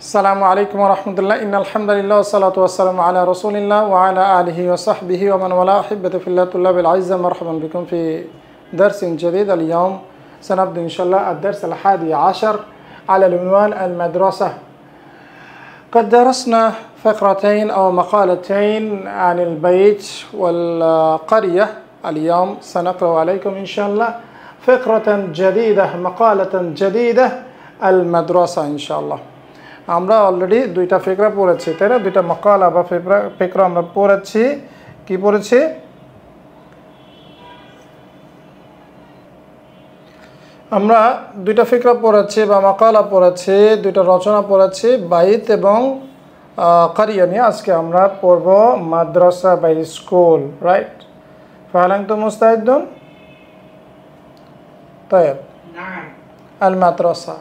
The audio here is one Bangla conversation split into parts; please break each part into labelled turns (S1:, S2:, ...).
S1: আসসালামু আলাইকুম ওয়া রাহমাতুল্লাহ। ইন্নাল হামদুলিল্লাহ ওয়া সলাতু ওয়া সালামু আলা রাসূলিল্লাহ ওয়া আলা আলিহি ওয়া সাহবিহি ওয়া মান ওয়ালা। আহিব্বাতি ফিল্লাহ তুল্লাবিল আ'ইজ্জা, মারহাবান বিকুম ফি দারসিন জাদীদ। اليوم سنبدأ إن شاء الله الدرس 11 على العنوان المدرسة. قد درسنا فقرتين أو مقالتين عن البيت والقرية. اليوم سنقرأ عليكم إن شاء الله فقرة جديدة، مقالة جديدة، المدرسة إن شاء الله. আমরা অলরেডি দুইটা ফিকরা পড়েছি, তাই না? দুইটা মাকালা বা ফিকরা আমরা পড়েছি। কি পড়েছি? আমরা দুইটা ফিকরা পড়েছি বা মাকালা পড়েছি, দুইটা রচনা পড়েছি, বাইত এবং কারিয়া নিয়ে। আজকে আমরা পড়ব মাদ্রাসা বা স্কুল, রাইট? ফাহাল আনতুম মুস্তাইদুন? তাইব। আল মাদ্রাসা।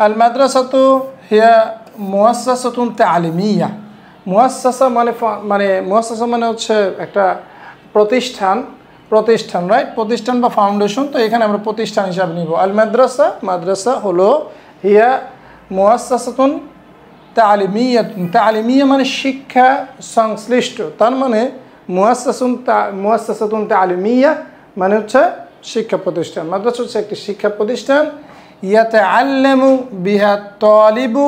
S1: المدرسة هي مؤسسة تعليمية. মুয়াসসাসা মানে হচ্ছে একটা প্রতিষ্ঠান, রাইট? প্রতিষ্ঠান বা ফাউন্ডেশন। তো এখানে আমরা প্রতিষ্ঠান হিসাবে নিব। আল মাদ্রাসা হলো হিয়া মুয়াসসাসাতুন তালিমিয়া মানে শিক্ষা সংশ্লিষ্ট। তার মানে মুয়াসসাসাতুন তালিমিয়া মানে হচ্ছে শিক্ষা প্রতিষ্ঠান। মাদ্রাসা হচ্ছে একটি শিক্ষা প্রতিষ্ঠান। ইয়াতাআল্লামু বিহা তালিবু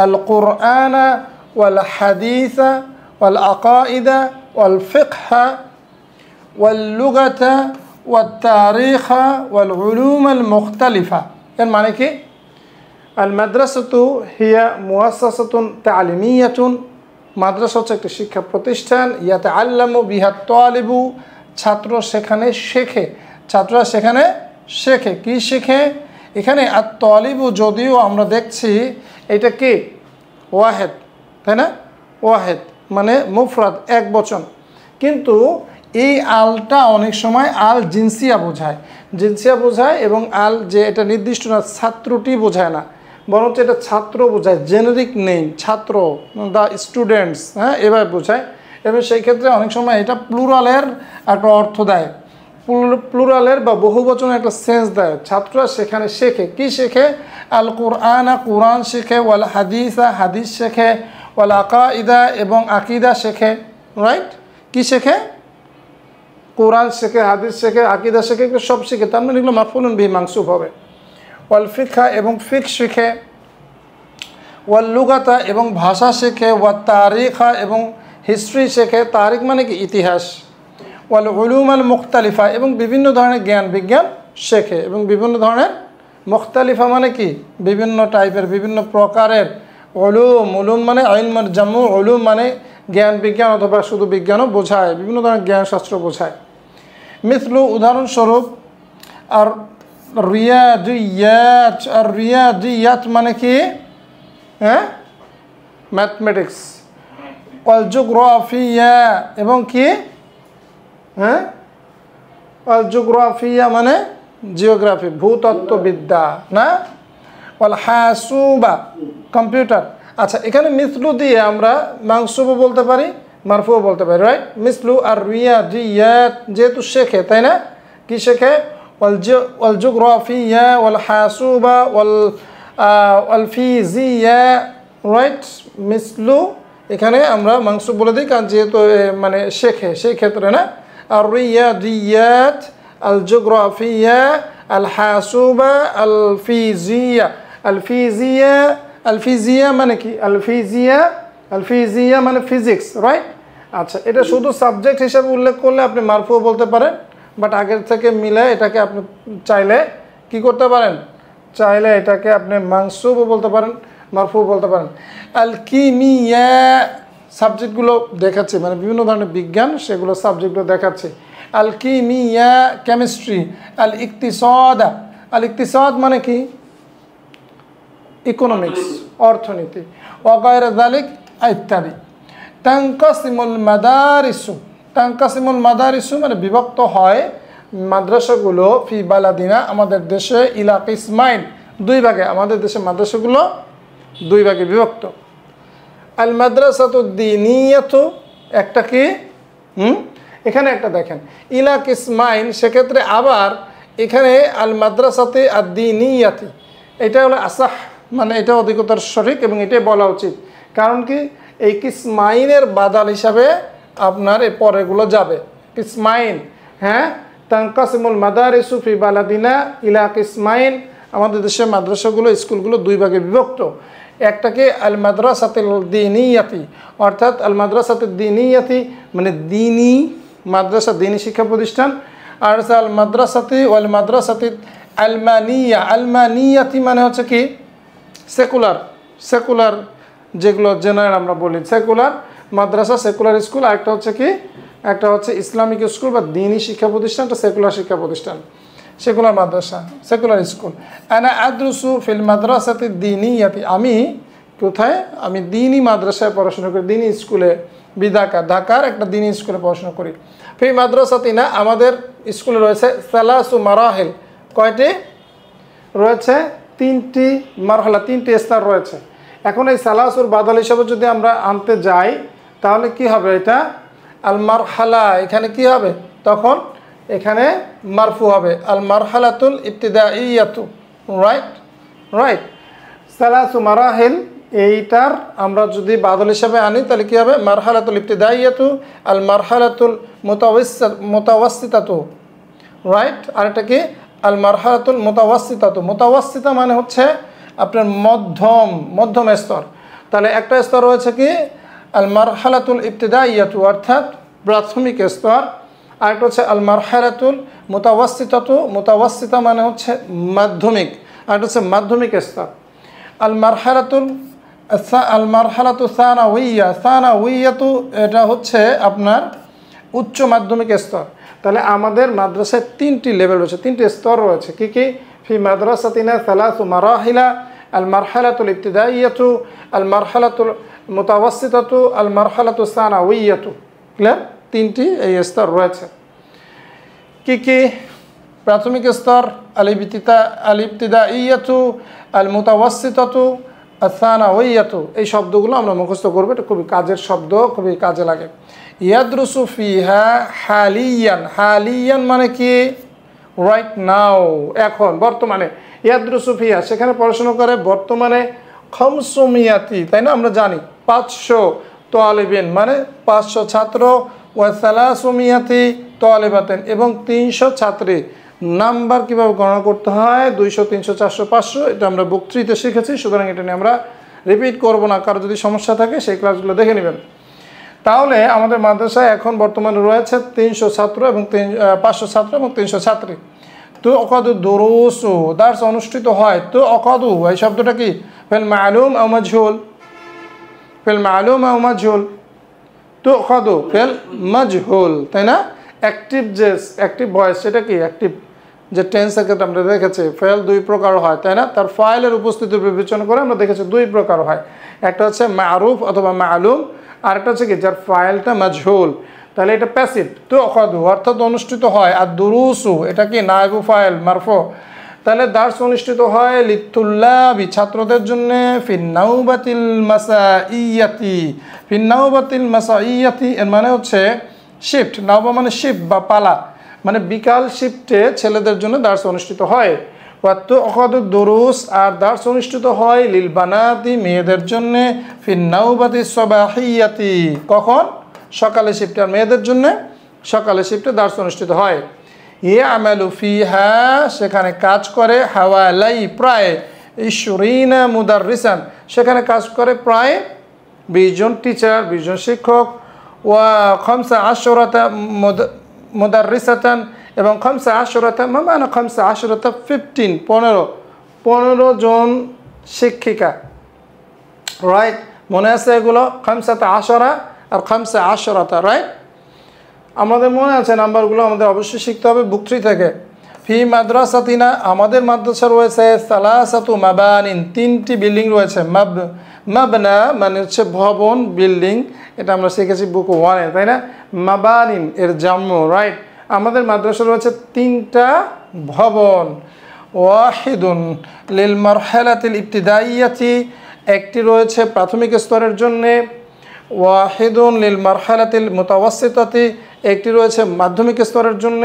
S1: আল কুরআনা ওয়াল হাদিসা ওয়াল আকাইদা ওয়াল ফিকহা ওয়াল লুগাতা ওয়াত তারিখা ওয়াল উলুম আল মুখতালিফা। এর মানে কি? আল মাদ্রাসাতু হিয়া মুয়াসসাসাতুন তালিমিয়াতুন। মাদ্রাসা হচ্ছে একটি শিক্ষা প্রতিষ্ঠান। ইয়াতাআল্লামু বিহা তালিবু, ছাত্র সেখানে শেখে, ছাত্ররা সেখানে শেখে। কি শেখে? এখানে আর তালিবু যদিও আমরা দেখছি এটা কি ওয়াহেদ, তাই না? ওয়াহেদ মানে মুফরাদ, এক বচন, কিন্তু এই আলটা অনেক সময় আল জিনসিয়া বোঝায় এবং আল যে এটা নির্দিষ্ট না, ছাত্রটি বোঝায় না, বরঞ্চ এটা ছাত্র বোঝায়, জেনেরিক নেম, ছাত্র, দ্য স্টুডেন্টস, হ্যাঁ, এভাবে বোঝায়। এবং সেই ক্ষেত্রে অনেক সময় এটা প্লুরালের একটা অর্থ দেয়, প্লুরালের বা বহুবচনের একটা সেন্স দেয়। ছাত্ররা সেখানে শেখে। কি শেখে? আল কুরআনা, কুরআন শেখে, ওয়াল হাদিসা, হাদিস শেখে, ওয়াল আকাইদা এবং আকিদা শেখে, রাইট? কি শেখে? কুরআন শেখে, হাদিস শেখে, আকিদা শেখে, এগুলো সব শেখে। তার মানে এগুলো মাফউলুন বিহি মানসুব হবে। ওয়াল ফিকহা এবং ফিক শেখে, ওয়াল লুগাতা এবং ভাষা শেখে, ওয়াত তারিখা এবং হিস্ট্রি শেখে। তারিখ মানে কি? ইতিহাস। ওয়াল উলুম আল মুখতালিফা এবং বিভিন্ন ধরনের জ্ঞান বিজ্ঞান শেখে। এবং বিভিন্ন ধরনের মুখতালিফা মানে কি? বিভিন্ন টাইপের, বিভিন্ন প্রকারের। উলুম মানে ইলমুল জামু, উলুম মানে জ্ঞান বিজ্ঞান অথবা শুধু বিজ্ঞানও বোঝায়, বিভিন্ন ধরনের জ্ঞান শাস্ত্র বোঝায়। মিথলু উদাহরণস্বরূপ আর রিয়াদিয়াত মানে কি? হ্যাঁ, ম্যাথমেটিক্স। ওয়াল জিওগ্রাফিয়া এবং কি? হ্যাঁ, ওয়াল জিওগ্রাফিয়া মানে জিওগ্রাফি, ভূতত্ত্ববিদ্যা, না? ওয়াল হাসুবা কম্পিউটার। আচ্ছা, এখানে মিসলু দিয়ে আমরা মানসুবও বলতে পারি, মারফুও বলতে পারি, রাইট? মিসলু আর রিয়াদিয়াত যেহেতু শেখে, তাই না? কি শেখে? ওয়াল জিওগ্রাফিয়া ওয়াল হাসুবা ওয়াল ফিজিয়া, রাইট? মিসলু এখানে আমরা মানসুব বলে দিই, কারণ যেহেতু মানে শেখে, সেই ক্ষেত্রে, না? আর রিয়াদিয়াত, আল জিওগ্রাফিয়া, আল হাসুবা, আল ফিজিয়া। আলফিজিয়া মানে কি? আলফিজিয়া মানে ফিজিক্স, রাইট? আচ্ছা, এটা শুধু সাবজেক্ট হিসাবে উল্লেখ করলে আপনি মারফুও বলতে পারেন, বাট আগের থেকে মিলে এটাকে আপনি চাইলে কি করতে পারেন? চাইলে এটাকে আপনি মানসুবও বলতে পারেন, মারফুও বলতে পারেন। আল কিমিয়া সাবজেক্টগুলো দেখাচ্ছে, মানে বিভিন্ন ধরনের বিজ্ঞান, সেগুলো সাবজেক্টগুলো দেখাচ্ছে। আল কিমিয়া কেমিস্ট্রি। আল ইকতিসাদ মানে কি? ইকোনমিক্স, অর্থনীতি। ওয়াগায়রা যালিক ইত্যাদি। তানকাসিমুল মাদারিসু মানে বিভক্ত হয় মাদ্রাসাগুলো ফি বালাদিনা আমাদের দেশে ইলা কিসমাইন দুই ভাগে। আমাদের দেশে মাদ্রাসাগুলো দুই ভাগে বিভক্ত। আল মাদ্রাসাতুদ দীনিয়াতু একটা কি এখানে একটা দেখেন ইলা কিসমাইন, সেক্ষেত্রে আবার এখানে আল মাদ্রাসাতে আদ-দীনিয়াতি এটা হলো আসাহ, মানে এটা অধিকতর সঠিক এবং এটাই বলা উচিত। কারণ কি এই কিসমাইনের বাদাল হিসাবে আপনার এই পরেগুলো যাবে। কিসমাইন, হ্যাঁ, তানকাসিমুল মাদারিসু ফি বালাদিনা ইলা কিসমাইন, আমাদের দেশের মাদ্রাসাগুলো স্কুলগুলো দুই ভাগে বিভক্ত। একটাকে আল মাদ্রাসাতুল দীনিয়াতি, অর্থাৎ আল মাদ্রাসাতুদ দীনিয়াতি মানে দ্বীনি মাদ্রাসা, দ্বীনি শিক্ষা প্রতিষ্ঠান। আর হচ্ছে আল মাদ্রাসাতি ওয়াল মাদ্রাসাতি আলমানিয়া, আলমানিয়াতি মানে হচ্ছে কি সেকুলার, সেকুলার যেগুলো জেনারেল আমরা বলি সেকুলার মাদ্রাসা, সেকুলার স্কুল। আরেকটা হচ্ছে কি, একটা হচ্ছে ইসলামিক স্কুল বা দ্বীনি শিক্ষা প্রতিষ্ঠান, একটা সেকুলার শিক্ষা প্রতিষ্ঠান, সেকুলার মাদ্রাসা, সেকুলার স্কুল। আনা আদ্রুসু ফিল মাদ্রাসাতি দীনিয়াতি, আমি কোথায়, আমি দ্বীনি মাদ্রাসায় পড়াশোনা করি, দ্বীনি স্কুলে, বিঢাকা, ঢাকার একটা দ্বীনি স্কুলে পড়াশোনা করি। ফি মাদ্রাসাতিনা, আমাদের স্কুলে রয়েছে সালাসু মারাহিল, কয়টি রয়েছে, তিনটি মারহালা, তিনটি স্তর রয়েছে। এখন এই সালাসুর বাদল হিসাবে যদি আমরা আনতে যাই তাহলে কি হবে, এটা আল মারহালা, এখানে কি হবে, তখন এখানে মারফু হবে, আল মারহালাতুল ইবতিদাইয়াতু, রাইট রাইট। সালাসু মারাহিল এইটার আমরা যদি বাদল হিসাবে আনি তাহলে কি হবে, মারহালাতুল ইবতিদাইয়াতু আল মারহালাতুল মুতাওয়াসসিতাতু, রাইট। আরেকটা কি আল মারহালাতুল মুতাওয়াসসিতাতু, মুতাওয়াসসিতা মানে হচ্ছে আপনার মধ্যম, মধ্যম স্তর। তাহলে একটা স্তর রয়েছে কি আল মারহালাতুল ইবতিদাইয়াতু অর্থাৎ প্রাথমিক স্তর, আরেকটা হচ্ছে আল মারহালাতুল মুতাওয়াসসিতাতু, মুতাওয়াসসিতা মানে হচ্ছে মাধ্যমিক, আরেকটা হচ্ছে মাধ্যমিক স্তর। আল মারহালাতু সানাউইয়া, সানাউইয়াতু এটা হচ্ছে আপনার উচ্চ মাধ্যমিক স্তর। তাহলে আমাদের মাদ্রাসায় তিনটি লেভেল রয়েছে, তিনটি স্তর রয়েছে। কি কি, ফি মাদ্রাসাতিনা সালাসু মারাহিলা, আল মারহালাতুল ইবতিদাইয়াতু, আল মারহালাতুল মুতাওয়াসসিতাতু, আল মারহালাতু সানাউইয়াতু। ক্লিয়ার, তিনটি এই স্তর রয়েছে। কি কি, প্রাথমিক স্তর আল ইবতিদাইয়াতু, আল মুতাওয়াসসিতাতু, আর সানাউইয়াতু, এই শব্দগুলো আমরা মুখস্থ করবো, এটা খুবই কাজের শব্দ, খুবই কাজে লাগে। ইয়াদরুসু ফিহা হালিয়ান, হালিয়ান মানে কি রাইট নাও, এখন বর্তমানে, ইয়াদরুসু ফিহা সেখানে পড়াশোনা করে বর্তমানে, খামসুমিয়াতি তাই না, আমরা জানি 500 তালিবিন মানে 500 ছাত্র, ওয়া সালাসুমিয়াতি তালিবাতেন এবং 300 ছাত্রী। নাম্বার কীভাবে গণনা করতে হয়, 200, 300, 400, 500, এটা আমরা বক্তৃতা শিখেছি, সুতরাং এটা নিয়ে আমরা রিপিট করব না। কারো যদি সমস্যা থাকে সেই ক্লাসগুলো দেখে নেবেন। তাহলে আমাদের মাদ্রাসায় এখন বর্তমানে রয়েছে 300 ছাত্র এবং 500 ছাত্র এবং 300 ছাত্রী। তো অকাদু দুরুসু, দার্স অনুষ্ঠিত হয়। তো অকাদু এই শব্দটা কি, ফিল মালুম আও মাজহুল, ফিল মালুম আও মাজহুল, তো অকাদু ফিল মাজহুল, তাই না। অ্যাক্টিভ যে অ্যাক্টিভ ভয়েস সেটা কি, অ্যাক্টিভ যে টেন্সের ক্ষেত্রে আমরা দেখেছি ফেল দুই প্রকার হয়, তাই না। তার ফাইলের উপস্থিতি বিবেচনা করে আমরা দেখেছি দুই প্রকার হয়, একটা হচ্ছে মারুফ অথবা মালুম, আরেকটা হচ্ছে কি যার ফাইলটা মাজহুল। তাহলে এটা প্যাসিভ, তো অকাদু অর্থাৎ অনুষ্ঠিত হয়। আর দুরুসু এটা কি নায়েবু ফাইল মারফু। তাহলে দার্স অনুষ্ঠিত হয় লিতুল্লাবি ছাত্রদের জন্য, ফিন্নাউবাতিল মাসাইয়াতি, ফিন্নাউবাতিল মাসাইয়াতি এর মানে হচ্ছে শিফট, নাওবা মানে শিফট বা পালা, মানে বিকাল শিফটে ছেলেদের জন্য দার্স অনুষ্ঠিত হয়। ওয়াত্তু অকাদু দুরুস আর দার্স অনুষ্ঠিত হয় লিল বানাতি মেয়েদের জন্য, ফিন্নাউবাতি সবাহিয়াতি কখন, সকালে শিফটে, আর মেয়েদের জন্য সকালে শিফটে দার্স অনুষ্ঠিত হয়। ইয়ামালু ফিহা সেখানে কাজ করে, হাওয়ালাই প্রায় 20 মুদাররিসান সেখানে কাজ করে প্রায় 20 জন টিচার, 20 জন শিক্ষক। ওয়া 15 মুদাররিসাতান এবং 15 মানে 15 15 জন শিক্ষিকা, রাইট। মনে আছে এগুলো 15 আর 15, রাইট। আমাদের মনে আছে নাম্বারগুলো, আমাদের অবশ্যই শিখতে হবে বুক 3 থেকে। ফি মাদ্রাসাতিনা আমাদের মাদ্রাসা রয়েছে সালাসাতু মাবানিন 3টি বিল্ডিং রয়েছে। মাবনা মানে হচ্ছে ভবন, বিল্ডিং, এটা আমরা শিখেছি বুক 1-এ, তাই না। মাবানিন এর জাম্মু, রাইট। আমাদের মাদ্রাসা রয়েছে 3টা ভবন। ওয়াহিদুন লিল মারহালাতিল ইবতিদাইয়াতি একটি রয়েছে প্রাথমিক স্তরের জন্যে, ওয়াহিদুন লিল মারহালাতিল মুতাওয়াসসিতাতি, একটি রয়েছে মাধ্যমিক স্তরের জন্য,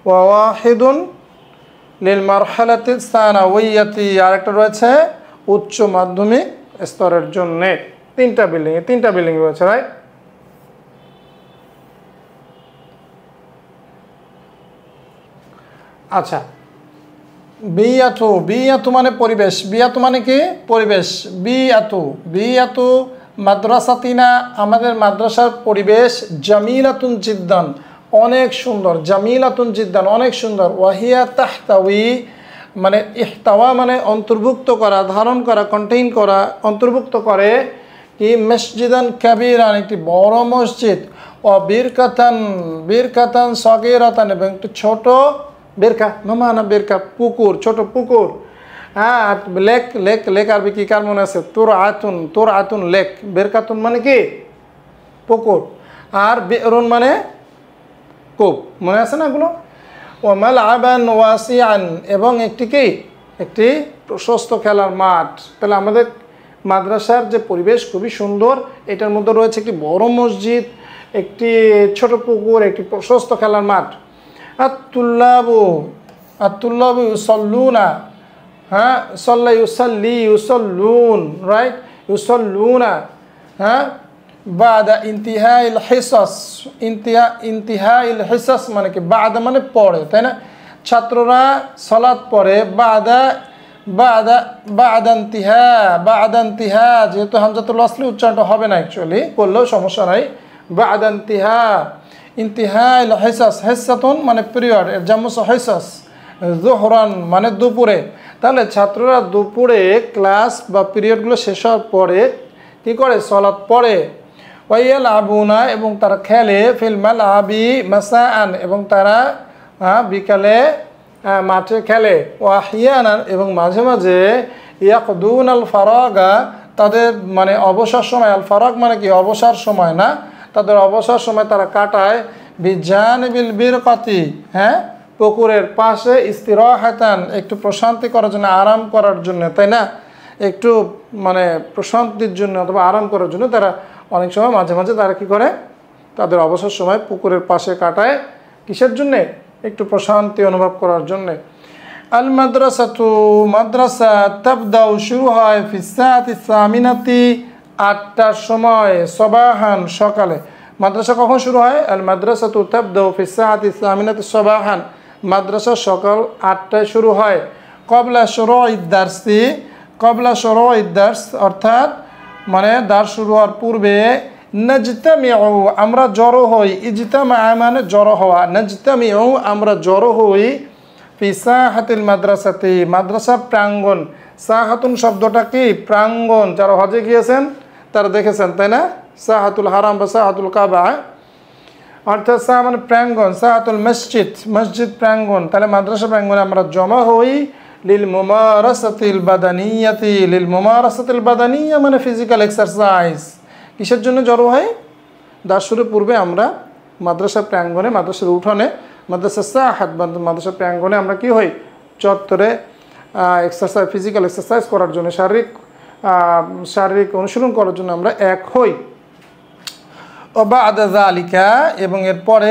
S1: ওয়াহিদুন লিল মারহালাতিস সানাওয়িয়াতি, আর একটা রয়েছে উচ্চ মাধ্যমিক স্তরের জন্য। তিনটা বিল্ডিং রয়েছে, রাইট? আচ্ছা, বিয়াতু মানে পরিবেশ, বিয়াতু মানে কি? পরিবেশ। বিয়াতু মাদ্রাসাতিনা, আমাদের মাদ্রাসার পরিবেশ, জামিলাতুন জিদ্দান, অনেক সুন্দর, জামিলাতুন জিদ্দান, অনেক সুন্দর। ওয়াহিয়া তাহতাউই মানে ইহতাওয়া মানে অন্তর্ভুক্ত করা, ধারণ করা, কন্টেইন করা, অন্তর্ভুক্ত করে কি? মসজিদান কাবীরান, একটি বড় মসজিদ। ও বিরকাতান সগীরাতান, এবং একটি ছোট বেরকা, মামানা বেরকা, পুকুর, ছোট পুকুর। হ্যাঁ, লেক আরবি কি কার মনে আছে? তোর আতুন লেক, বেরকাতুন মানে কি? পুকুর, আর বিরুন মানে কূপ, মনে আছে না এগুলো? ও মালআবান ওয়াসিআন, এবং একটি প্রশস্ত খেলার মাঠ। তাহলে আমাদের মাদ্রাসার যে পরিবেশ খুবই সুন্দর, এটার মধ্যে রয়েছে একটি বড় মসজিদ, একটি ছোট পুকুর, একটি প্রশস্ত খেলার মাঠ। আত-তুল্লাবু ইউসাল্লুনা, হ্যাঁ, ইউসাল্লুন, রাইট? ইউসাল্লুনা, হ্যাঁ, বাদা ইন্তিহাইল হিসাস মানে কি? বাদা মানে পড়ে, তাই না? ছাত্ররা সালাত পড়ে, বাদান্তিহা, যেহেতু হামজাতুল ওয়াসলি উচ্চারণটা হবে না, অ্যাকচুয়ালি করলেও সমস্যা নাই। ইন্তিহাইল হিসাস, হিসাতুন মানে পিরিয়ড, এর জামুস হিসাস। জোহরান মানে দুপুরে। তাহলে ছাত্ররা দুপুরে ক্লাস বা পিরিয়ডগুলো শেষ হওয়ার পরে কী করে? সালাত পড়ে। ওয়াইয়াল আবুনা, এবং তারা খেলে। ফিল মালআবি মাসাআন, এবং তারা বিকালে মাঠে খেলে। ওয়াহিয়ানান, এবং মাঝে মাঝে ইয়াকদুন আল ফারাগা, তাদের মানে অবসর সময়, আল ফারাগ মানে কি? অবসর সময় না, তাদের অবসর সময় তারা কাটায় বিজানিবিল বিরকাতি, হ্যাঁ, পুকুরের পাশে, ইস্তিরাহাতান, একটু প্রশান্তি করার জন্য, আরাম করার জন্য, তাই না? একটু মানে প্রশান্তির জন্য অথবা আরাম করার জন্য তারা অনেক সময় মাঝে মাঝে তারা কী করে? তাদের অবসর সময় পুকুরের পাশে কাটায়। কিসের জন্যে? একটু প্রশান্তি অনুভব করার জন্যে। আল মাদ্রাসা তাবদাউ, শুরু হয় ফিসাতি সামিনাতি, 8টার সময়, সবাহান, সকালে। মাদ্রাসা কখন শুরু হয়? আল মাদ্রাসাতু তাবদাউ ফিসাতি সামিনাতি সবাহান, মাদ্রাসা সকাল 8টায় শুরু হয়। কবলা শুরুই দার্স, অর্থাৎ মানে দার্স শুরু হওয়ার পূর্বে, নাজতামিউ, আমরা জড়ো হই। ইজতামা মানে জড়ো হওয়া, নাজতামিউ, আমরা জড়ো হই। ফি সাহাতিল মাদ্রাসাতি, মাদ্রাসা প্রাঙ্গণ। সাহাতুন শব্দটা কি? প্রাঙ্গণ। যারা হজে গিয়েছেন তারা দেখেছেন, তাই না? সাহাতুল হারাম বা সাহাতুল কাবা, অর্থাৎ সাহা মানে প্রাঙ্গণ, সাহাতুল মসজিদ প্রাঙ্গণ। তাহলে মাদ্রাসা প্রাঙ্গণে আমরা জমা হই। লিল মুমারাসাতিল বাদানিয়া মানে ফিজিক্যাল এক্সারসাইজ। কিসের জন্য জড়ো হয়? দাস শুরুর পূর্বে আমরা মাদ্রাসা প্রাঙ্গণে, মাদ্রাসার উঠোনে, মাদ্রাসা সাহাত, মাদ্রাসা প্রাঙ্গণে আমরা কি হই? চত্বরে এক্সারসাইজ, ফিজিক্যাল এক্সারসাইজ করার জন্য, শারীরিক অনুশীলন করার জন্য আমরা এক হই। ওবাদা যালিকা, এবং এরপরে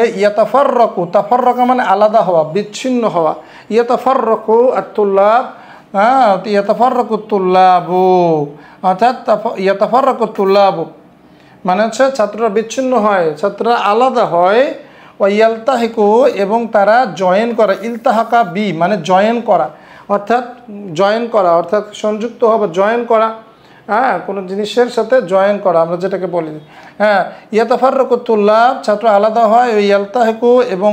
S1: তাফাররাকা মানে আলাদা হওয়া, বিচ্ছিন্ন হওয়া। ইয়াতাফাররাকু আত-তুল্লাব, ইয়াতাফাররাকু তুল্লাবু, অর্থাৎ ইয়াতাফাররাকু তুল্লাবু মানে হচ্ছে ছাত্ররা বিচ্ছিন্ন হয়, ছাত্ররা আলাদা হয়। ও ইয়ালতাহিকু, এবং তারা জয়েন করে। ইলতাহাকা বি মানে জয়েন করা, অর্থাৎ সংযুক্ত হওয়া, জয়েন করা, হ্যাঁ, কোনো জিনিসের সাথে জয়েন করা, আমরা যেটাকে বলি। হ্যাঁ, ইয়াতাফাররাকু তুল্লাব, ছাত্র আলাদা হয়। ওই ইয়ালতাহিকু, এবং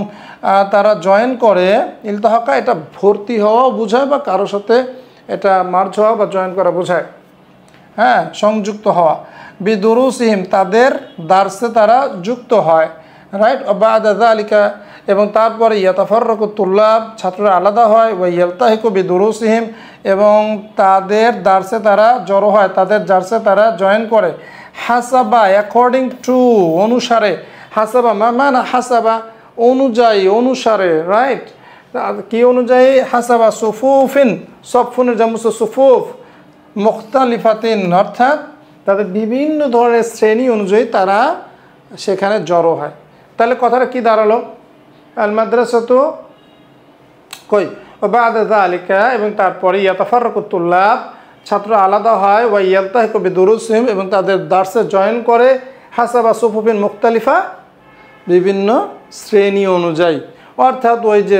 S1: তারা জয়েন করে। ইলতাহাকা এটা ভর্তি হওয়াও বোঝায়, বা কারোর সাথে এটা মার্জ হওয়া বা জয়েন করা বোঝায়, হ্যাঁ, সংযুক্ত হওয়া। বিদুরুসিহিম, তাদের দার্সে তারা যুক্ত হয়, রাইট? বাদা যালিকা, এবং তারপরে ইয়াতাফাররাকু তুল্লাব, ছাত্ররা আলাদা হয়। ওয়া ইয়ালতাহিকু বিদুরুসিহিম, এবং তাদের দার্সে তারা জড়ো হয়, তাদের দার্সে তারা জয়েন করে। হাসাবা অ্যাকর্ডিং টু, অনুসারে। হাসাবা মানে হাসাবা অনুযায়ী, অনুসারে, রাইট? কি অনুযায়ী? হাসাবা সুফুফিন, সফুনের জামুস সুফুফ, মুখতালিফাতিন, অর্থাৎ তাদের বিভিন্ন ধরনের শ্রেণী অনুযায়ী তারা সেখানে জড়ো হয়। তাহলে কথাটা কি দাঁড়ালো? আল মাদ্রাসাতু কই বাদা যালিকা, এবং তারপরে ইয়াতাফাররাকুত তুল্লাব, ছাত্র আলাদা হয়, ওয়া ইয়ালতাহিকু বিদুরুসিহিম, এবং তাদের দার্সে জয়েন করে, হাসাবা সুফুফিন মুখতালিফা, বিভিন্ন শ্রেণী অনুযায়ী। অর্থাৎ ওই যে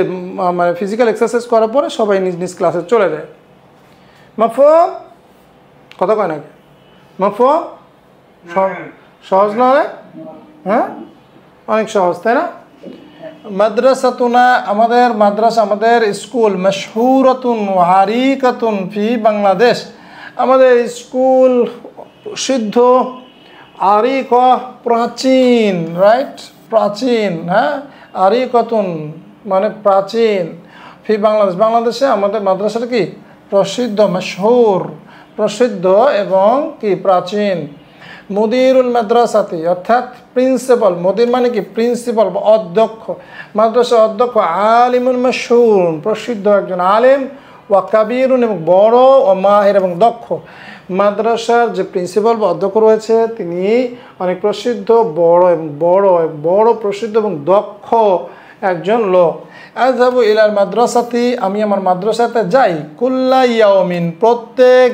S1: মানে ফিজিক্যাল এক্সারসাইজ করার পরে সবাই নিজ নিজ ক্লাসে চলে যায়। মাফহুম? কথা কয় নাকি? মাফহুম? সহজ নয়? হ্যাঁ, অনেক সহজ, তাই না? মাদ্রাসাতুনা, আমাদের মাদ্রাসা, আমাদের স্কুল, মাশহুরাতুন ওয়া আরিকাতুন ফি বাংলাদেশ, আমাদের স্কুল প্রসিদ্ধ, আরিক প্রাচীন, রাইট, প্রাচীন, হ্যাঁ, আরিকাতুন মানে প্রাচীন, ফি বাংলাদেশ, বাংলাদেশে আমাদের মাদ্রাসাটা কি প্রসিদ্ধ, মাশহুর, প্রসিদ্ধ এবং কি প্রাচীন। মুদিরুল মাদ্রাসাতি, অর্থাৎ প্রিন্সিপাল, মুদির মানে কি প্রিন্সিপাল বা অধ্যক্ষ, মাদ্রাসার অধ্যক্ষ, আলিমুল মাশহুর, প্রসিদ্ধ একজন আলেম, ওয়া কাবীরুন এবং বড়, ও মাহির এবং দক্ষ। মাদ্রাসার যে প্রিন্সিপাল বা অধ্যক্ষ রয়েছে তিনি অনেক প্রসিদ্ধ, বড় প্রসিদ্ধ এবং দক্ষ একজন লোক। আযহাবু ইলাল মাদ্রাসাতি, আমি আমার মাদ্রাসাতে যাই, কুল্লা ইয়াউমিন, প্রত্যেক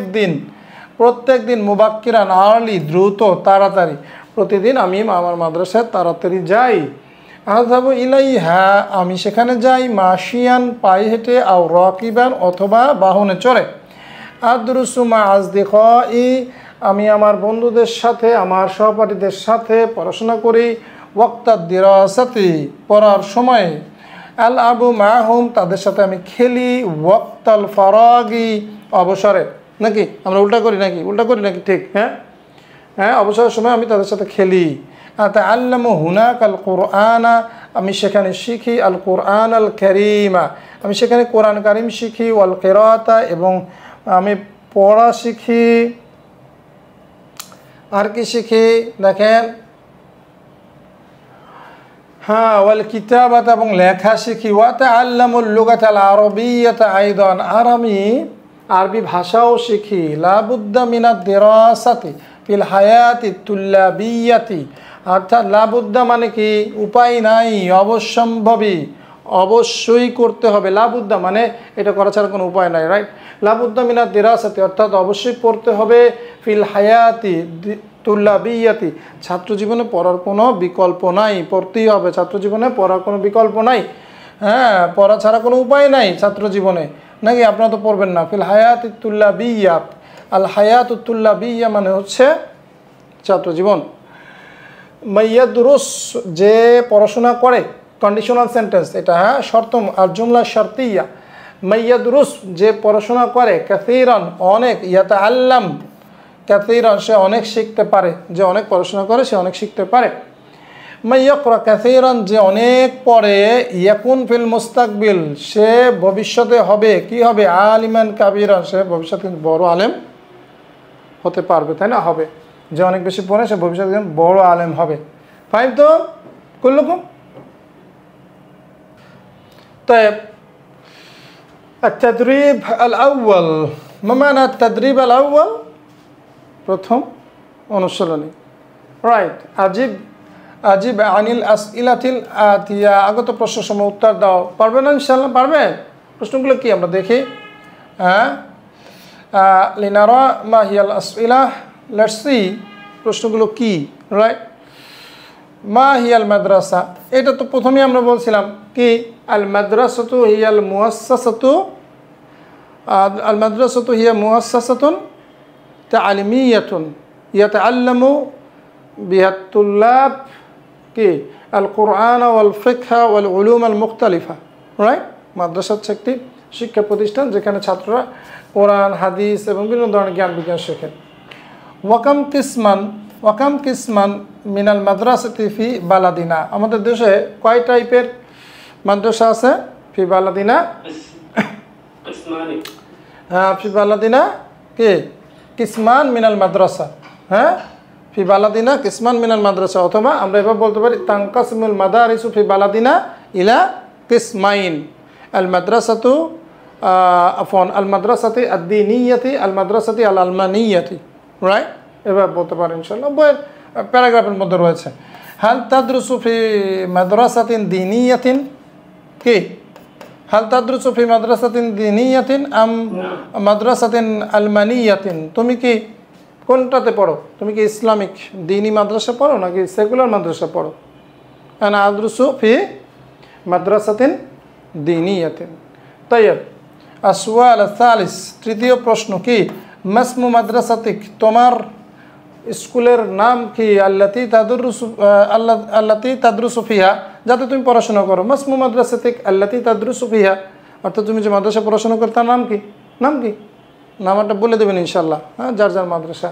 S1: দিন, মুবাক্কিরান, আর্লি, দ্রুত, তাড়াতাড়ি, প্রতিদিন আমি আমার মাদ্রাসায় তাড়াতাড়ি যাই। আযহাবু ইলাইহা, আমি সেখানে যাই, মাশিয়ান, পায়ে হেঁটে, আও রাকিবান, অথবা বাহনে চড়ে। আদরুসু মা আসদিকাই, আমি আমার বন্ধুদের সাথে, আমার সহপাঠীদের সাথে পড়াশোনা করি। ওয়াক্তাদ দিরাসাতি, পড়ার সময়। আল আবু মাহুম, তাদের সাথে আমি খেলি। ওয়াক্তাল ফারাগি, অবসরে, নাকি আমরা উল্টা করি নাকি? ঠিক, হ্যাঁ, অবসরের সময় আমি তাদের সাথে খেলি। আতাআল্লামু হুনাক আল কুরআনা, আমি সেখানে শিখি, আল কুরআন আল কারীমা, আমি সেখানে কোরআন কারীম শিখি। ওয়াল কিরাআতা, এবং আমি পড়া শিখি। আর কি শিখি দেখেন, হ্যাঁ, ওয়াল কিতাবাত, এবং লেখা শিখি। ওয়া তাআল্লামুল লুগাতাল আরাবিয়্যাতা আইদান, আর আমি আরবি ভাষাও শিখি। লা বুদ্দা মিনাদ দিরাসাতি ফিল হায়াতি তুল্লাবিয়াতি, অর্থাৎ লা বুদ্দা মানে কি উপায় নাই, অবশ্যম্ভাবী, অবশ্যই করতে হবে। লা বুদ্দা মানে এটা করা ছাড়া কোনো উপায় নাই, রাইট? লা বুদ্দা মিনাদ দিরাসাতি, অর্থাৎ অবশ্যই পড়তে হবে। ফিল হায়াতি তুল্লাবিয়াতি, ছাত্র জীবনে পড়ার কোনো বিকল্প নাই, পড়তেই হবে। ছাত্র জীবনে পড়ার কোনো বিকল্প নাই, হ্যাঁ, পড়া ছাড়া কোনো উপায় নাই ছাত্র জীবনে, নাকি? আপনারা তো পড়বেন না। ফিল হায়াতি তুল্লাবিয়াত, আল হায়াতুত তুল্লাবিয়া মানে হচ্ছে ছাত্র জীবন। মাইয়াদুরুস, যে পড়াশোনা করে, কন্ডিশনাল সেন্টেন্স এটা, হ্যাঁ, শর্ত আর জুমলা শর্তিয়া। মাইয়াদুরুস, যে পড়াশোনা করে, কাসীরান, অনেক, ইয়াতাআল্লাম, কাসীরান, সে অনেক শিখতে পারে, যে অনেক পড়াশোনা করে সে অনেক শিখতে পারে। মাইয়াকরা কাসীরান, যে অনেক পড়ে, ইয়াকুন ফিল মুস্তাকবিল, সে ভবিষ্যতে হবে, কি হবে, আলিমান কাবীরান, সে ভবিষ্যতে বড় আলেম হতে পারবে, তাই না? হবে, যে অনেক বেশি পড়ে সে ভবিষ্যতে বড় আলেম হবে। ফাইন তো কুল্লুকুম। طيب التدريب الأول، ما معنى التدريب الأول؟ প্রথম অনুশীলনী, রাইট। আজিব আনিল আসইলাতিল আতিয়া, আগত প্রশ্নসমূহ উত্তর দাও। পারবে না ইনশাআল্লাহ? পারবে। প্রশ্নগুলো কি আমরা দেখি, হ্যাঁ। লিনারা মা হিয়াল আসইলা, লেটস সি প্রশ্নগুলো কি, রাইট। মা হিয়াল মাদ্রাসা, এটা তো প্রথমেই আমরা বলছিলাম কি, আল মাদ্রাসাতু হিয়াল মুআসসাসাতু, আল মাদ্রাসাতু হিয়া মুআসসাসাতুন তা'লিমিয়াতুন ইয়াতাআল্লামু বিহাত তুল্লাব কি আল কুরআন ওয়াল ফিকহ ওয়াল উলুম আল মুখতালিফা, রাইট। মাদ্রাসা হচ্ছে একটি শিক্ষা প্রতিষ্ঠান যেখানে ছাত্ররা কোরআন, হাদিস এবং বিভিন্ন ধরনের জ্ঞান বিজ্ঞান শেখেন। ওয়াকাম কিসমান মিনাল মাদ্রাসাতি ফি বালাদিনা, আমাদের দেশে কয় টাইপের মাদ্রাসা আছে? ফি বালাদিনা, হ্যাঁ, ফি বালাদিনা কি কিসমান মিনাল মাদ্রাসা, হ্যাঁ, ফি বালাদিনা কিসমান মিনাল মাদ্রাসা, অথবা আমরা এভাবে বলতে পারি তানকাসিমুল মাদারিসু ফি বালাদিনা ইলা কিসমাইন, আল মাদ্রাসাতু আল মাদ্রাসাতি আদ-দীনিয়াতি, আল মাদ্রাসাতি আল আলমানিয়াতি, রাইট। এবার বলতে পারেন ইনশাআল্লাহ, বইয়ের প্যারাগ্রাফের মধ্যে রয়েছে। হাল তাদরুসু ফি মাদ্রাসাতিন দীনিয়াতিন, কি হাল তাদরুসু ফি মাদ্রাসাতিন দীনিয়াতিন আম মাদ্রাসাতিন আলমানিয়াতিন, তুমি কি কোনটাতে পড়ো? তুমি কি ইসলামিক দিনী মাদ্রাসা পড়ো নাকি সেকুলার মাদ্রাসা পড়ো? আনা আদরুসু ফি মাদ্রাসাতিন দীনিয়াতিন। তাইয়্যিব, আসওয়াল আস-সালিস, তৃতীয় প্রশ্ন কি? মাসমু মাদ্রাসাতিক, তোমার স্কুলের নাম কি? আল্লাতি তাদরুসু ফিহা, যাতে তুমি পড়াশোনা করো। মাসমু মাদ্রাসাতিক আল্লাতি তাদরুসু ফিহা, অর্থাৎ তুমি যে মাদ্রাসা পড়াশোনা করো তার নাম কি? নাম কি? নামটা বলে দেবেন ইনশাআল্লাহ, হ্যাঁ, যার যার মাদ্রাসা।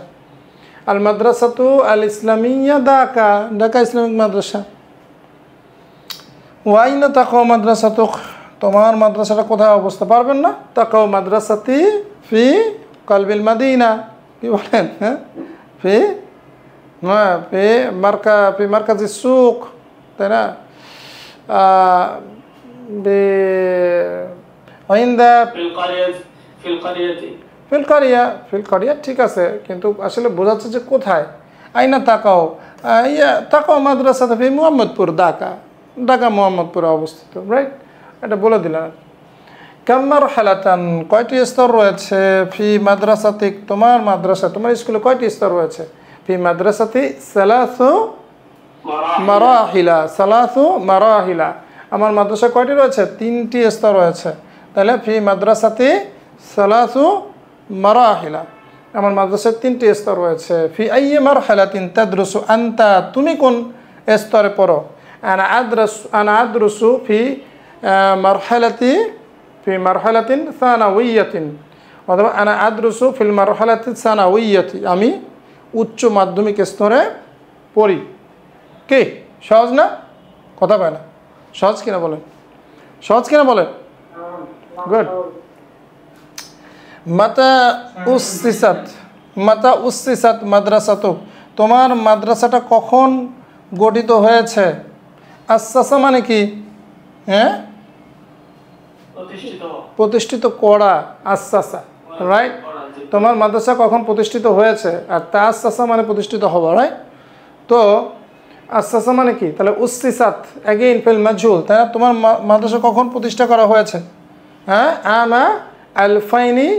S1: আল মাদ্রাসাতু আল ইসলামিয়া ঢাকা, ঢাকা ইসলামিক মাদ্রাসা। ওয়াইনা তাকাও মাদ্রাসাতুক, তোমার মাদ্রাসাটা কোথায় অবস্থা? পারবেন না? তাকাও মাদ্রাসাতি ফি কলবিল মাদিনা, কি বলেন? হ্যাঁ, ফি মার্কাজি সুক, তাই না? ফিল কারিয়া, ঠিক আছে, কিন্তু আসলে বোঝাচ্ছে যে কোথায়। আইনা তাকাও, তাকাও মাদ্রাসাতে ফি মোহাম্মদপুর, ঢাকা, ঢাকা মোহাম্মদপুরে অবস্থিত, রাইট? এটা বলে দিলেন। কাম্মার হালাতান, কয়টি স্তর রয়েছে? ফি মাদ্রাসাতিক, তোমার মাদ্রাসা, তোমার স্কুলে কয়টি স্তর রয়েছে? ফি মাদ্রাসাতি সালাসু মারাহিলা, সালাসু মারাহিলা, আমার মাদ্রাসা কয়টি রয়েছে? 3টি স্তর রয়েছে। তাহলে ফি মাদ্রাসাতি সালাসু মারাহিলা, আমার মাদ্রাসায় 3টি স্তর রয়েছে। ফি আইয়ি মারহালাতিন তাদরুসু আনতা, তুমি কোন স্তরে পড়ো? আনা আদরুসু ফি মারহালাতিন সানাউইয়াতিন, অথবা আনা আদরুসু ফিল মারহালাতি সানাউইয়াতি, আমি উচ্চ মাধ্যমিক স্তরে পড়ি। কি সহজ না? কথা পায় না, সহজ কিনা বলেন? সহজ কিনা বলেন? গুড। মাতা উসসিসাত মাদ্রাসাতুক, তোমার মাদ্রাসাটা কখন গঠিত হয়েছে? আসাসা মানে কি? হ্যাঁ, প্রতিষ্ঠিত করা, আসাসা, রাইট? তোমার মাদ্রাসা কখন প্রতিষ্ঠিত হয়েছে? আর তাআসাসা মানে প্রতিষ্ঠিত হওয়া, রাইট? তো আসাসা মানে কি? তাহলে উসসিসাত অ্যাগেইন ফিল মাজহুল, তাই না? তোমার মাদ্রাসা কখন প্রতিষ্ঠা করা হয়েছে? হ্যাঁ, আমা আলফাইনি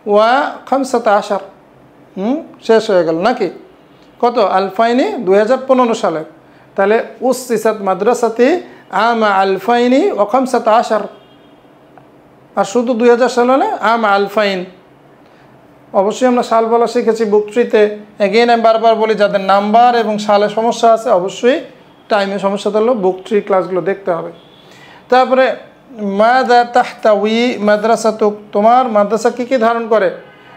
S1: ওয়া খামসাতা আশার, শেষ হয়ে গেল নাকি? কত? আলফাইনি 2015 সালে। তাহলে উসসিসাত মাদ্রাসাতি আমা আলফাইনি ওয়া খামসাতা আশার, আর শুধু 2000 সালে না, আমা আলফাইন। অবশ্যই আমরা সাল বলা শিখেছি বুক ট্রিতে। এগেইন আমি বারবার বলি, যাদের নাম্বার এবং সালে সমস্যা আছে অবশ্যই টাইমে সমস্যা থাকলেও বুক ট্রি ক্লাসগুলো দেখতে হবে। তারপরে মাযা তাহতাউই মাদ্রাসাতুক, তোমার মাদ্রাসা কী কী ধারণ করে?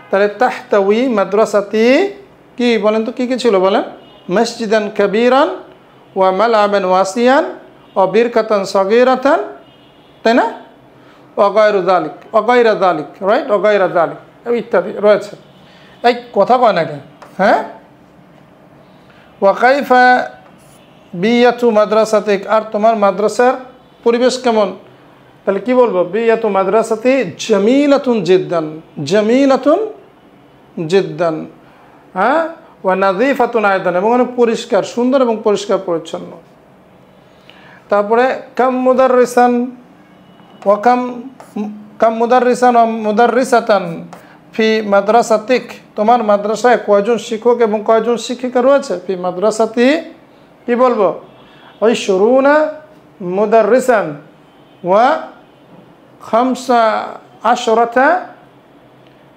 S1: তাহলে তাহতাউই মাদ্রাসাতি, কি বলেন তো, কী কী ছিল বলেন? মসজিদান কাবীরান ওয়া মালআবান ওয়াসিয়ান ওয়া বিরকাতান সগীরাতান, তাই না? অগায়রা যালিক, রাইট? অগায়রা যালিক ইত্যাদি রয়েছে। এই কথা কয় না কেন? হ্যাঁ, ওয়া কাইফা বিয়াতু মাদ্রাসাতিক, আর তোমার মাদ্রাসার পরিবেশ কেমন? তাহলে কি বলবো? বিয়াতু মাদ্রাসাতি জামিলাতুন জিদ্দান, জামিলাতুন জিদ্দান, হ্যাঁ, ওয়া নাযীফাতুন আয়দান, এবং অনেক পরিষ্কার, সুন্দর এবং পরিষ্কার পরিচ্ছন্ন। তারপরে কাম মুদাররিসান ওয়া কাম মুদাররিসান ওয়া মুদাররিসাতান ফি মাদ্রাসাতিক, তোমার মাদ্রাসায় কয়জন শিক্ষক এবং কয়জন শিক্ষিকা রয়েছে? ফি মাদ্রাসাতি কি বলবো? 20 মুদাররিসান ওয়া 15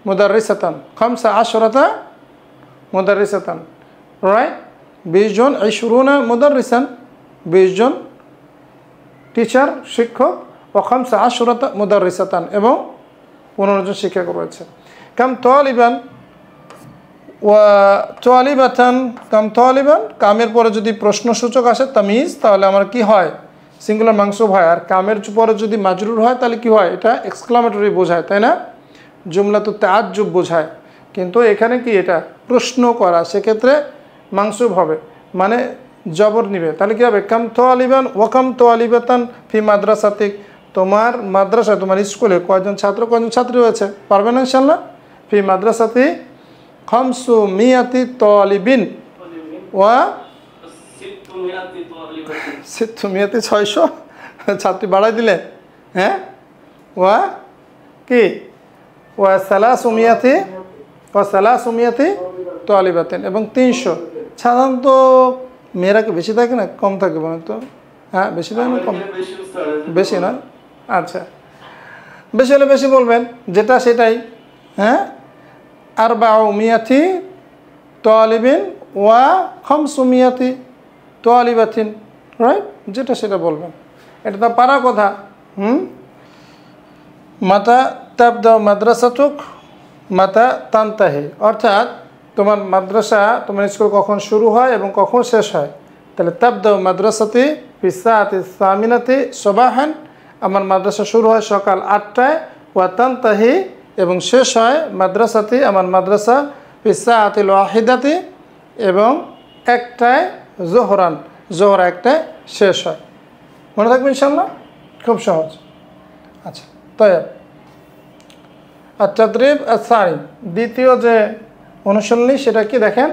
S1: মুদাররিসাতান, 15 মুদাররিসাতান, রাইট? 20 জন, 20 মুদাররিসান, 20 জন টিচার, শিক্ষক, ও 15 মুদাররিসাতান, এবং 15 জন শিক্ষক রয়েছে। কাম তালিবান ওয়া তালিবাতান, কাম তালিবান, কামের পরে যদি প্রশ্নসূচক আসে তামিজ, তাহলে আমার কি হয়? সিঙ্গুলার মাংসুব হয়। আর কামের পরে যদি মাজরুর হয় তাহলে কি হয়? এটা এক্সক্লামেটরি বোঝায়, তাই না? জুমলাতু তাআজ্জুব বোঝায়। কিন্তু এখানে কি, এটা প্রশ্ন করা, সেক্ষেত্রে মাংসুব হবে, মানে জবর নিবে। তাহলে কী হবে? কাম তালিবান ওয়া কাম তালিবাতান ফি মাদ্রাসাতিক, তোমার মাদ্রাসায়, তোমার স্কুলে কয়জন ছাত্র কয়জন ছাত্রী রয়েছে? পারবে না ইনশাল্লাহ? ফি মাদ্রাসাতি 500 তালিবিন ওয়া 600 ছাত্রী বাড়াই দিলে, হ্যাঁ, ওয়া কি ওয়া 300 তালিবাতিন, এবং 300। সাধারণত মেয়েরা কি বেশি থাকে না কম থাকে বলেন তো? হ্যাঁ, বেশি থাকে না কম? বেশি না? আচ্ছা, বেশি হলে বেশি বলবেন, যেটা সেটাই। হ্যাঁ, 400 তালিবিন ওয়া 500 তালিবাতিন, রাইট, যেটা সেটা বলবেন, এটা তো পারার কথা। মাতা তাবদা মাদ্রাসাতুক মাতা তানতাহি, অর্থাৎ তোমার মাদ্রাসা, তোমার স্কুল কখন শুরু হয় এবং কখন শেষ হয়। তাহলে তাবদা মাদ্রাসাতি ফি সাআতি সামিনাতি সবাহান, আমার মাদ্রাসা শুরু হয় সকাল 8টায়, ওয়া তানতাহি, এবং শেষ হয় মাদ্রাসাতি, আমার মাদ্রাসা ফি সাআতিল ওয়াহিদাতি, এবং 1টায় জোহরান, জোহর 1টায় শেষ হয়। মনে থাকবে ইনশাআল্লাহ, খুব সহজ। আচ্ছা, তাই আর তাদরিব আস-সানি, দ্বিতীয় যে অনুশীলনী সেটা কি দেখেন,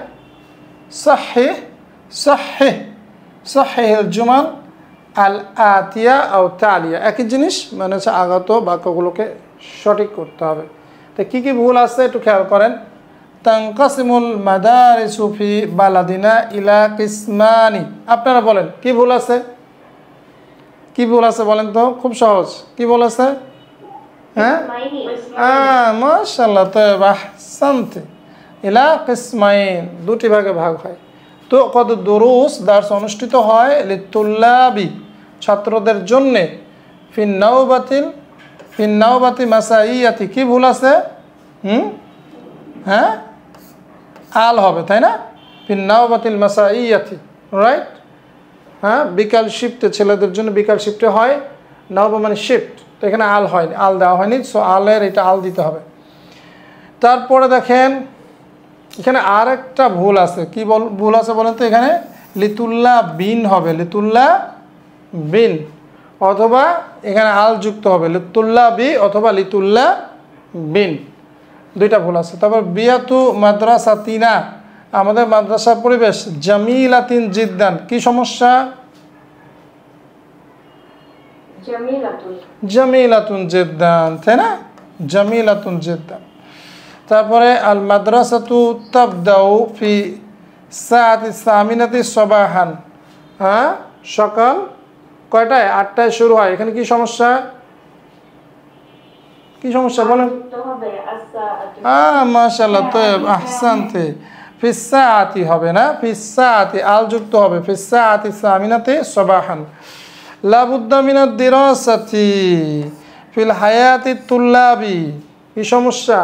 S1: সাহিহ সাহিহ সাহিহুল জুমাল আল আতিয়া আও তালিয়া, একই জিনিস, মানে হচ্ছে আগত বাক্যগুলোকে সঠিক করতে হবে। তো কী কী ভুল আছে একটু খেয়াল করেন। তানকাসিমুল মাদারিসু ফি বালাদিনা ইলা কিসমানি, আপনারা বলেন কি ভুল আছে, কি ভুল আছে বলেন তো, খুব সহজ, কি ভুল আছে? হ্যাঁ, মাশাআল্লাহ, তাইব, আহসানতি। ইলা কিসমাইন, দুটি ভাগে ভাগ হয়। তো কত দুরুস, দার্স অনুষ্ঠিত হয়, লিতুল্লাবি, ছাত্রদের জন্যে, ফিন্নাওবাতি মাসাইয়াতি, কি ভুল আছে? হ্যাঁ, আল হবে, তাই না? ফিন্নাওবাতিল মাসাইয়াতি, রাইট। হ্যাঁ, বিকাল শিফটে, ছেলেদের জন্য বিকাল শিফটে হয়, নওবা মানে শিফট, তো এখানে আল হয়নি, আল দেওয়া হয়নি, সো আলের এটা আল দিতে হবে। তারপরে দেখেন এখানে আর একটা ভুল আছে, কি ভুল আছে বলেন তো? এখানে লিতুল্লাহ বিন হবে, লিতুল্লাহ বিন, অথবা এখানে আল যুক্ত হবে, লিতুল্লাহ বি অথবা লিতুল্লাহ বিন, দুইটা ভুল আছে। তারপর বিয়াতু মাদ্রাসাতিনা, আমাদের মাদ্রাসার পরিবেশ, জামিলাতিন জিদ্দান, কি সমস্যা? জামিলাতুন জিদ্দান, তাই না? জামিলাতুন জিদ্দান। তারপরে আল মাদ্রাসাতু তাবদাউ ফি সাআতি সামিনাতি সবাহান, হ্যাঁ, সকাল কয়টায়? 8টায় শুরু হয়, এখানে কি সমস্যা? কি সমস্যা বলেন? মাশাআল্লাহ, তাইব, আহসানতি। ফি সাআতি হবে না, ফি সাআতি, আল যুক্ত হবে, ফি সাআতি সামিনাতি সবাহান। লা বুদ্দা মিনাদ দিরাসাতি ফিল হায়াতি তুল্লাবি, কি সমস্যা?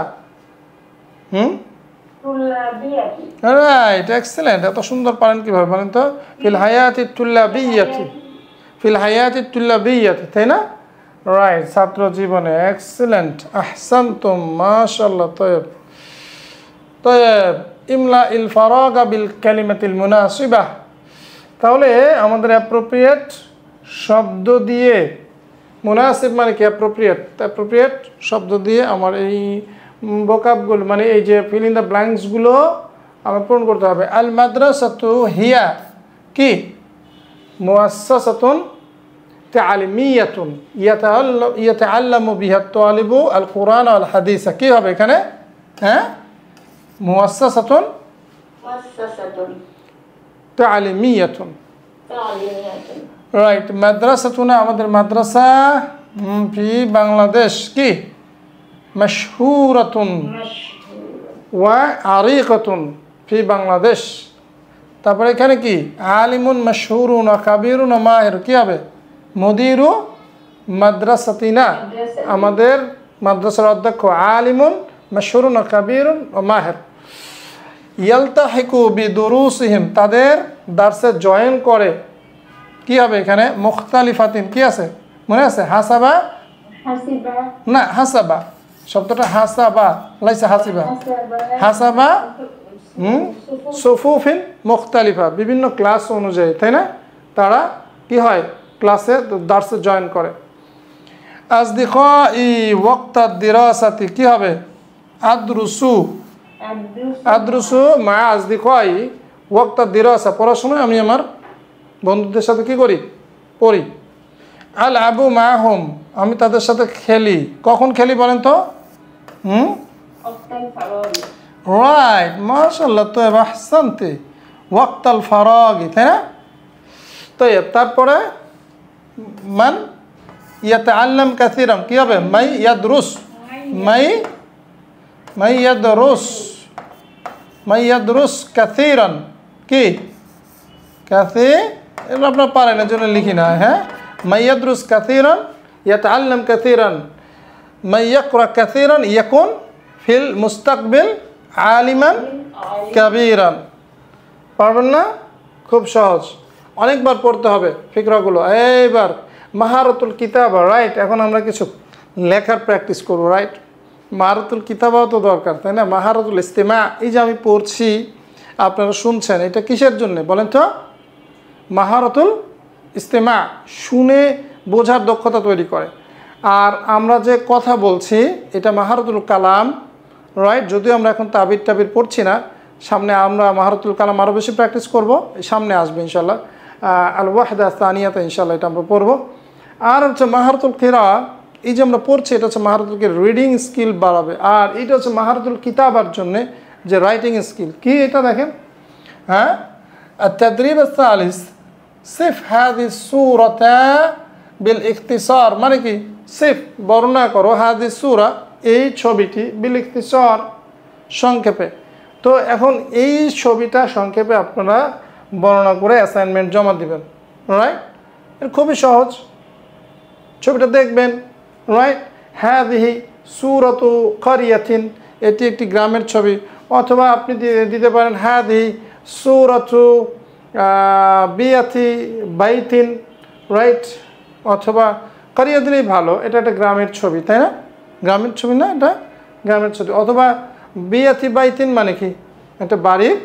S1: রাইট, এক্সেলেন্ট, এত সুন্দর পারেন কিভাবে বলেন তো? ফিল হায়াতি তুল্লাবিয়াতি, ফিল হায়াতি তুল্লাবিয়াতি, তাই না? রাইট, ছাত্র জীবনে, এক্সেলেন্ট, আহসানতুম, মাশাআল্লাহ, তাইব তাইব। ইমলা ইল ফারাগা বিল কালিমাতিল মুনাসিবাহ, তাহলে আমাদের অ্যাপ্রোপ্রিয়েট শব্দ দিয়ে, মুনাসিব মানে কি? অ্যাপ্রোপ্রিয়েট, অ্যাপ্রোপ্রিয়েট শব্দ দিয়ে আমার এই ভোকাবগুলো, মানে এই যে ফিল ইন দ্য ব্ল্যাঙ্কসগুলো আমার পূরণ করতে হবে। আল মাদ্রাসাতু হিয়া কি? মুআসসাসাতুন তালিমিয়াতুন ইয়াতাআল্লামু বিহা আত-তালিবু আল কুরআন ওয়াল হাদিস, কি হবে এখানে? হ্যাঁ, মুআসসাসাতুন তালিমিয়াতুন, রাইট। মাদ্রাসাতুনা, আমাদের মাদ্রাসা, ফি বাংলাদেশ কি? মাশহুরাতুন ওয়া আরিকাতুন ফি বাংলাদেশ। তারপরে এখানে কি? আলিমুন মাশহুরুন ওয়া কাবীরুন ওয়া মাহির, কি হবে? মুদিরু মাদ্রাসাতিনা, আমাদের মাদ্রাসার অধ্যক্ষ, আলিমুন মাশহুরুন ওয়া কাবীরুন ওয়া মাহির। ইয়ালতাহিকু বিদুরুসিহিম, তাদের দার্সে জয়েন করে, কি হবে এখানে? মুখতালিফাতিন, কি আছে মনে আছে? হাসাবা না, হাসাবা শব্দটা, হাসাবা লাইসা হাসিবা, হাসাবা সুফুফিন মুখতালিফা, বিভিন্ন ক্লাস অনুযায়ী, তাই না? তারা কি হয়? ক্লাসে দার্সে জয়েন করে। আজদিকাই ওয়াক্তাদ দিরাসাতি, কি হবে? আদরুসু আদ্রুসু মা আজদিকাই ওয়াক্তা দিরাসা, পড়ার সময় আমি আমার বন্ধুদের সাথে কি করি, পড়ি। আল আবু মাহুম, আমি তাদের সাথে খেলি। কখন খেলি বলেন তো? রাইট, মাশাআল্লাহ, তো আহসানতি, ওয়াক্তাল ফারাগি, তাই না? তো তারপরে মান ইয়াতাআল্লাম কাসীরান, কি হবে? মাই ইয়াদরুস, মাই ইয়াদরুস কাসীরান, কি কাসীর, এটা আপনারা পারেন, এর জন্য লিখি না। হ্যাঁ, মাই ইয়াদরুস কাসীরান, ইয়াতাআল্লাম কাসীরান, মাই ইয়াকরা কাসীরান ইয়াকুন ফিল মুস্তাকবিল আলিমান কাবীরান। পারবেন না? খুব সহজ, অনেকবার পড়তে হবে ফিকরাগুলো। এইবার মাহারাতুল কিতাবা, রাইট? এখন আমরা কিছু লেখার প্র্যাকটিস করব, রাইট? মাহারাতুল কিতাবাও তো দরকার, তাই না? মাহারাতুল ইস্তিমা, এই যে আমি পড়ছি, আপনারা শুনছেন, এটা কিসের জন্য বলেন তো? মাহারাতুল ইস্তিমা, শুনে বোঝার দক্ষতা তৈরি করে। আর আমরা যে কথা বলছি, এটা মাহারাতুল কালাম, রাইট? যদিও আমরা এখন তাবির পড়ছি না, সামনে আমরা মাহারাতুল কালাম আরও বেশি প্র্যাকটিস করব, সামনে আসবে ইনশাল্লাহ। আল ওয়াহদা সানিয়াতে ইনশাল্লাহ এটা আমরা পড়ব। আর হচ্ছে মাহারাতুল কিরা, এই যে আমরা পড়ছি, এটা হচ্ছে মাহারাতুল রিডিং স্কিল বাড়াবে। আর এটা হচ্ছে মাহারাতুল কিতাবার জন্যে যে রাইটিং স্কিল, কি এটা দেখেন। হ্যাঁ, التدريب الثالث صف هذه السورة بالاختصار, মানে কি? সিফ, বর্ণনা করো, হাদিস সূরা, এই ছবিটি, বিল ইখতিসার, সংক্ষেপে। তো এখন এই ছবিটা সংক্ষেপে আপনারা বর্ণনা করে অ্যাসাইনমেন্ট জমা দিবেন, রাইট? এটা খুবই সহজ, ছবিটা দেখবেন, রাইট? হাদিহি সূরাতু কারিয়াতিন, এটি একটি গ্রামের ছবি। অথবা আপনি দিতে পারেন হাদিহি সূরাতু বিয়াতি বাইতিন, রাইট? অথবা কারিয়া দিলেই ভালো, এটা একটা গ্রামের ছবি, তাই না? গ্রামের ছবি না, এটা গ্রামের ছবি। অথবা বিয়াতি বাইতিন মানে কি? একটা বাড়ির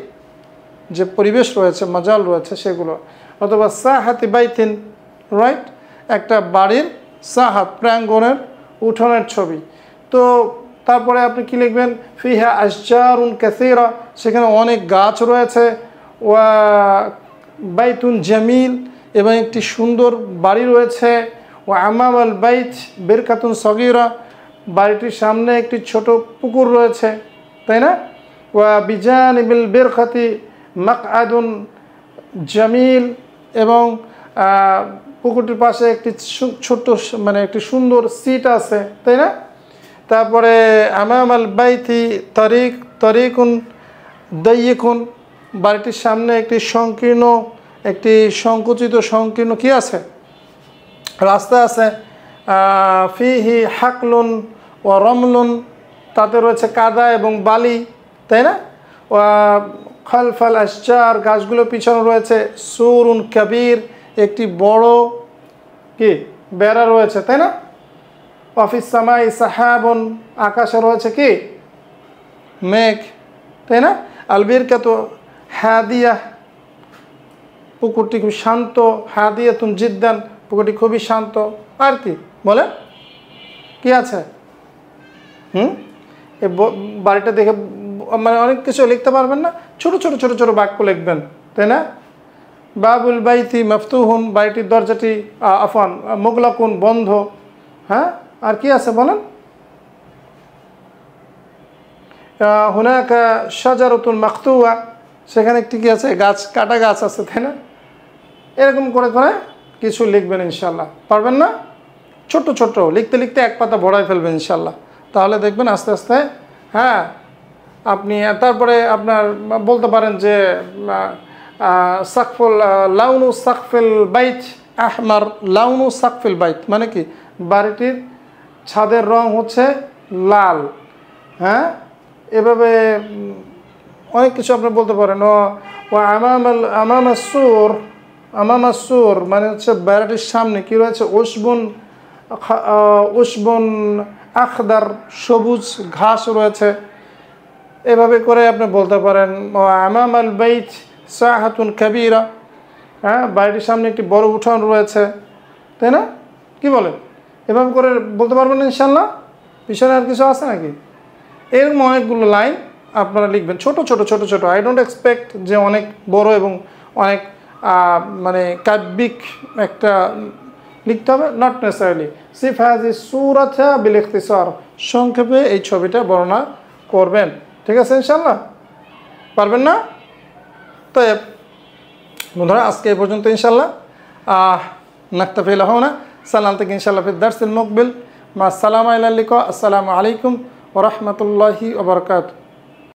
S1: যে পরিবেশ রয়েছে, মাজাল রয়েছে, সেগুলো। অথবা সাহাতি বাইতিন, রাইট? একটা বাড়ির সাহাত, প্রাঙ্গণের, উঠোনের ছবি। তো তারপরে আপনি কি লিখবেন? ফিহা আশজারুন কাসীরা, সেখানে অনেক গাছ রয়েছে। ওয়া বাইতুন জামিল, এবং একটি সুন্দর বাড়ি রয়েছে। ওয়া আমাম আল বাইত বিরকাতুন সগীরা, বাড়িটির সামনে একটি ছোট পুকুর রয়েছে, তাই না? ওয়া বিজানিবিল বিরকাতি মাকআদুন জামিল, এবং পুকুরটির পাশে একটি ছোট্ট, মানে একটি সুন্দর সিট আছে, তাই না? তারপরে আমাম আল বাইতি তরিকুন দাইয়িকুন, বাড়িটির সামনে একটি সংকীর্ণ, একটি সংকীর্ণ কি আছে? রাস্তা আছে। ফিহি হাকলুন ও রমলুন, তাতে রয়েছে কাদা এবং বালি, তাই না? খালফাল আশজার, গাছগুলো পিছনে রয়েছে। সুরুন কাবীর, একটি বড় কি বেড়া রয়েছে, তাই না? অফিস সামাই সাহাবুন, আকাশে রয়েছে কি মেঘ, তাই না? আলবিরকাতু হাদিয়া, পুকুরটি খুব শান্ত। হাদিয়াতুন জিদ্দান, পুকুরটি খুবই শান্ত। আর কি বলে, কি আছে? এই বাড়িটা দেখে মানে অনেক কিছু লিখতে পারবেন না, ছোট ছোট ছোট ছোট বাক্য লিখবেন, তাই না? বাবুল বাইতি মাফতুহুন, বাড়িটির দরজাটি আফান মুগলাকুন, বন্ধ। হ্যাঁ, আর কি আছে বলেন? হুনাকা শাজারাতুন মাকতুয়া, সেখানে একটি কি আছে? গাছ, কাটা গাছ আছে, তাই না? এরকম করে করে কিছু লিখবেন ইনশাল্লাহ। পারবেন না? ছোট ছোট লিখতে লিখতে এক পাতা ভরাই ফেলবেন ইনশাল্লাহ, তাহলে দেখবেন আস্তে আস্তে। হ্যাঁ, আপনি তারপরে আপনার বলতে পারেন যে সাকফুল লাউনু সাকফিল বাইত আহমার, লাউনু সাকফিল বাইত মানে কি? বাড়িটির ছাদের রং হচ্ছে লাল। হ্যাঁ, এভাবে অনেক কিছু আপনি বলতে পারেন। ও আমামাসুর মানে হচ্ছে বাড়িটির সামনে কি রয়েছে? উসবুন আখদার, সবুজ ঘাস রয়েছে। এভাবে করে আপনি বলতে পারেন। আমাম আল বাইত সাহাতুন কাবীরা, হ্যাঁ, বাড়িটির সামনে একটি বড় উঠান রয়েছে, তাই না? কি বলেন? এভাবে করে বলতে পারবেন ইনশাল্লাহ। পিছনে আর কিছু আছে নাকি? এরকম অনেকগুলো লাইন আপনারা লিখবেন, ছোট ছোট ছোট ছোট। আই ডোন্ট এক্সপেক্ট যে অনেক বড় এবং অনেক মানে কাব্যিক একটা লিখতে হবে, নট নেসারিলি। সিফ হাজি সুরাতা বিল ইখতিসার, সংক্ষেপে এই ছবিটা বর্ণনা করবেন। ঠিক আছে ইনশাআল্লাহ? পারবেন না? তাই বন্ধুরা আজকে এই পর্যন্ত ইনশাআল্লাহ। নাক্তাফি লাহুনা সালামতুকা ইনশাআল্লাহ ফি দারসিল মুকবিল। মা আসসালামু আলাইকুম ওয়া রাহমাতুল্লাহি ওয়া বারাকাতুহু।